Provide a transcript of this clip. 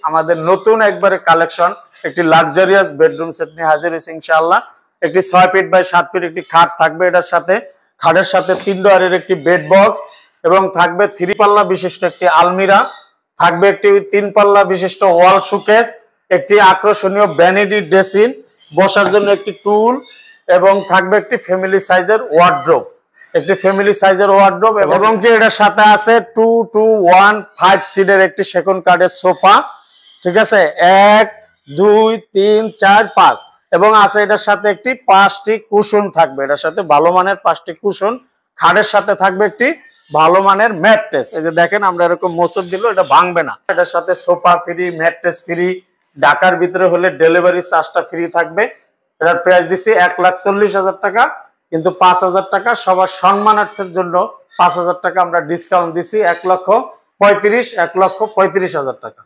আমাদের নতুন একবারে কালেকশন একটি লাক্সারিয়াস বেডরুম সেট নিয়ে হাজির হয়েছে ইনশাআল্লাহ। একটি 6 ফিট বাই 7 ফিট একটি খাট থাকবে, এটার সাথে খাটের সাথে 3 ডোয়ারের একটি বেড বক্স এবং থাকবে 3 পাল্লা বিশিষ্ট একটি আলমিরা, থাকবে একটি 3 পাল্লা বিশিষ্ট ওয়াল শোকেস, একটি আকর্ষণীয় ভ্যানিটি ড্রেসিং, বসার জন্য একটি টুল এবং থাকবে একটি ফ্যামিলি সাইজের ওয়ার্ড্রোব, একটি ফ্যামিলি সাইজের ওয়ার্ড্রোব এবং কি এটার সাথে আছে 2-2-1-5 সিটের একটি সেকেন্ড কার্ডের সোফা, ঠিক আছে, 1 2 3 4 5 এবং আছে এটার সাথে একটি 5টি কুশন থাকবে, এটার সাথে ভালো মানের 5টি কুশন, খাটের সাথে থাকবে একটি ভালো মানের ম্যাট্রেস। এই যে দেখেন আমরা এরকম মোচড় দিল এটা ভাঙবে না। এটার সাথে সোফা ফ্রি, ম্যাট্রেস ফ্রি, ঢাকার ভিতরে হলে ডেলিভারি চার্জটা ফ্রি থাকবে। এটার প্রাইস দিছি 1,40,000 টাকা, কিন্তু 5,000 টাকা সবার সম্মানার্থের জন্য 5,000 টাকা আমরা ডিসকাউন্ট দিছি 1,35,000 টাকা।